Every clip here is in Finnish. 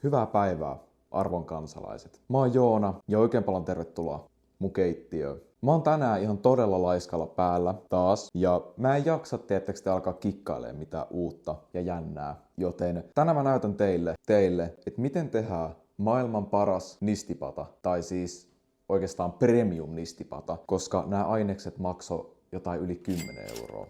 Hyvää päivää, arvon kansalaiset. Mä oon Joona ja oikein paljon tervetuloa mun keittiöön. Mä oon tänään ihan todella laiskalla päällä taas ja mä en jaksa tiettäks te alkaa kikkailemaan mitään uutta ja jännää. Joten tänään mä näytän teille, että miten tehdään maailman paras nistipata, tai siis oikeastaan premium nistipata, koska nämä ainekset maksoi jotain yli 10 €,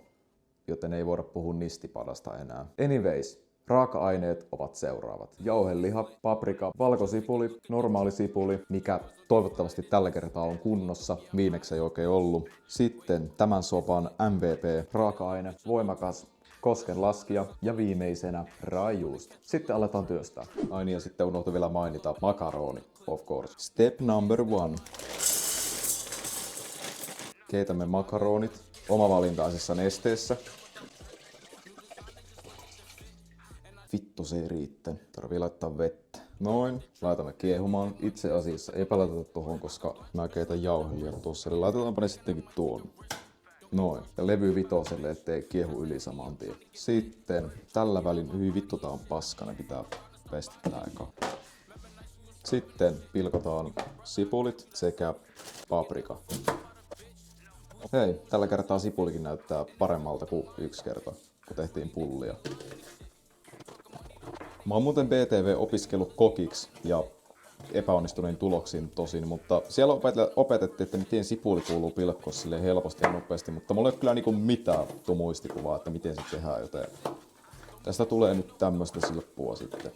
joten ei voida puhua nistipadasta enää. Anyways, raaka-aineet ovat seuraavat. Jauheliha, paprika, valkosipuli, normaali sipuli, mikä toivottavasti tällä kertaa on kunnossa, viimeksi ei oikein ollut. Sitten tämän sopan MVP, raaka-aine, voimakas koskenlaskija ja viimeisenä raajuusto. Sitten aletaan työstää. Ai niin, ja sitten unohtui vielä mainita makaroni, of course. Step number 1. Keitämme makaronit omavalintaisessa nesteessä. Vittu, se ei riittää. Tarvii laittaa vettä. Noin. Laitamme kiehumaan. Itse asiassa eipä laiteta tuohon, koska mä keitän jauhelia tuossa. Eli laitetaanpa ne sittenkin tuon. Noin. Ja levy vitoselle, ettei kiehu yli saman tien. Sitten tällä välin, hyvin vittu tää on paska, ne pitää pestää eka. Sitten pilkotaan sipulit sekä paprika. Hei, tällä kertaa sipulikin näyttää paremmalta kuin yksi kerta, kun tehtiin pullia. Mä oon muuten BTV opiskellut kokiksi ja epäonnistunein tuloksin tosin, mutta siellä opetettiin, että miten sipuli kuuluu pilkkoa silleen helposti ja nopeasti, mutta mulla ei ole kyllä niinku mitään muistikuvaa, että miten se tehdään, joten tästä tulee nyt tämmöstä silppua sitten.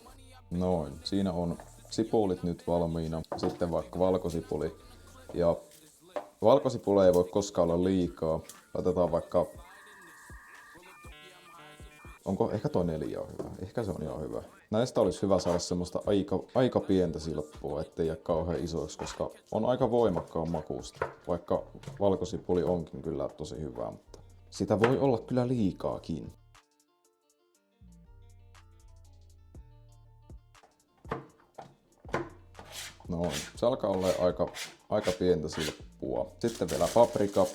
Noin, siinä on sipulit nyt valmiina, sitten vaikka valkosipuli, ja valkosipuli ei voi koskaan olla liikaa, laitetaan vaikka, onko ehkä toi 4 on hyvä, ehkä se on ihan hyvä. Näistä olisi hyvä saada semmoista aika pientä silppua, ettei jää kauhean isoiksi, koska on aika voimakkaan makuusta. Vaikka valkosipuli onkin kyllä tosi hyvää, mutta sitä voi olla kyllä liikaakin. Noin, se alkaa olla aika pientä silppua. Sitten vielä paprika.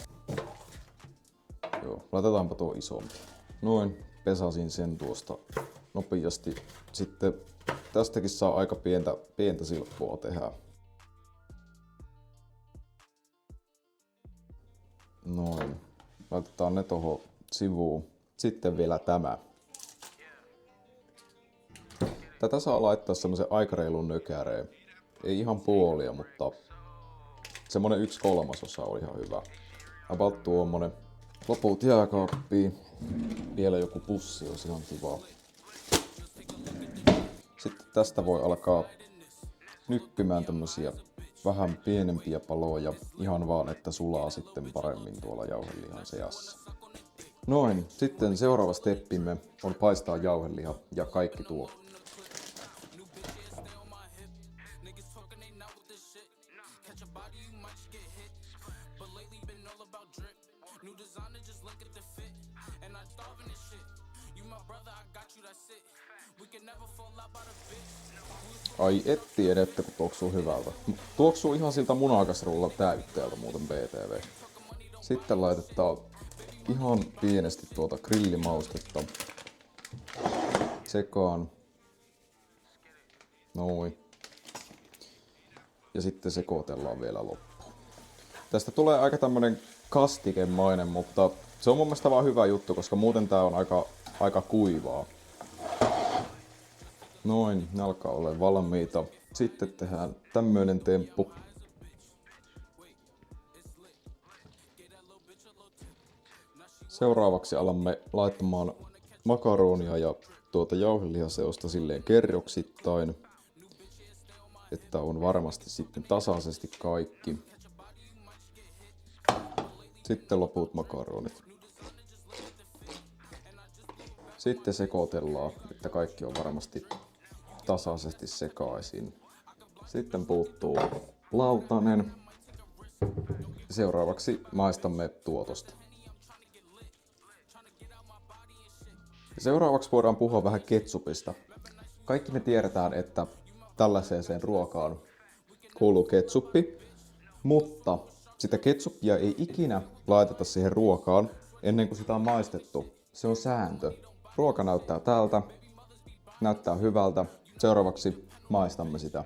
Joo, laitetaanpa tuo isompi. Noin, pesasin sen tuosta nopeasti. Sitten tästäkin saa aika pientä silppua tehdä. Noin. Laitetaan ne tuohon sivuun. Sitten vielä tämä. Tätä saa laittaa semmoisen aika reilun nökäreen. Ei ihan puolia, mutta semmonen 1/3 on ihan hyvä. About tuommoinen. Loput jääkaappiin. Vielä joku pussi olisi ihan kiva. Sitten tästä voi alkaa nyppimään tämmösiä vähän pienempiä paloja, ihan vaan että sulaa sitten paremmin tuolla jauhelihan seassa. Noin, sitten seuraava steppimme on paistaa jauheliha ja kaikki tuo. Ai ettien, että kun tuoksuu hyvältä. Tuoksuu ihan siltä munakasrullan täytteeltä muuten BTV. Sitten laitetaan ihan pienesti tuota grillimaustetta sekaan. Noin. Ja sitten sekoitellaan vielä loppuun. Tästä tulee aika tämmönen kastikemainen, mutta se on mun mielestä vaan hyvä juttu, koska muuten tää on aika kuivaa. Noin, ne alkaa olla valmiita. Sitten tehdään tämmöinen temppu. Seuraavaksi alamme laittamaan makaronia ja tuota jauhelihaseosta silleen kerroksittain, että on varmasti sitten tasaisesti kaikki. Sitten loput makaronit. Sitten sekoitellaan, että kaikki on varmasti tasaisesti sekaisin. Sitten puuttuu lautanen. Seuraavaksi maistamme tuotosta. Seuraavaksi voidaan puhua vähän ketsupista. Kaikki me tiedetään, että tällaiseen ruokaan kuuluu ketsuppi, mutta sitä ketsuppia ei ikinä laiteta siihen ruokaan ennen kuin sitä on maistettu. Se on sääntö. Ruoka näyttää tältä, näyttää hyvältä. Seuraavaksi Maistamme sitä.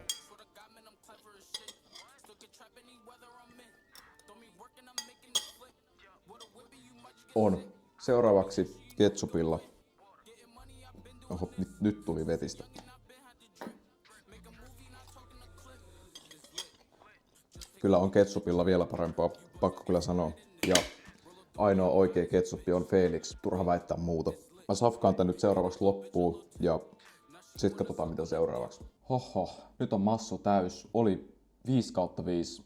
On. Seuraavaksi ketsupilla. Oho, nyt tuli vetistä. Kyllä on ketsupilla vielä parempaa, pakko kyllä sanoa. Ja ainoa oikea ketsuppi on Felix. Turha väittää muuta. Mä safkaan tän nyt seuraavaksi loppuun ja sit katsotaan mitä seuraavaksi. Hoho, nyt on massu täys. Oli 5/5.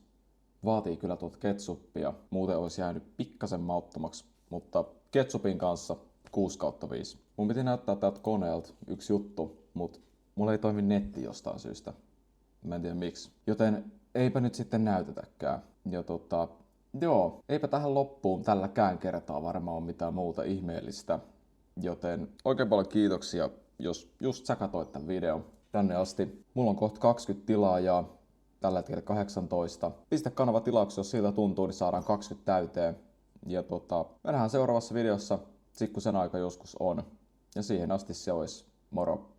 Vaatii kyllä tuota ketsuppia. Muuten olisi jäänyt pikkasen mauttomaksi. Mutta ketsupin kanssa 6/5. Mun piti näyttää täältä koneelta yksi juttu, mutta mulla ei toimi netti jostain syystä. Mä en tiedä miksi. Joten eipä nyt sitten näytetäkään. Ja joo, eipä tähän loppuun tälläkään kertaa varmaan ole mitään muuta ihmeellistä. Joten oikein paljon kiitoksia, jos just sä katsoit tämän videon tänne asti. Mulla on kohta 20 tilaajaa, tällä hetkellä 18. Pistä kanava tilauksi, jos siltä tuntuu, niin saadaan 20 täyteen. Ja me nähdään seuraavassa videossa, sit kun sen aika joskus on. Ja siihen asti se olisi moro.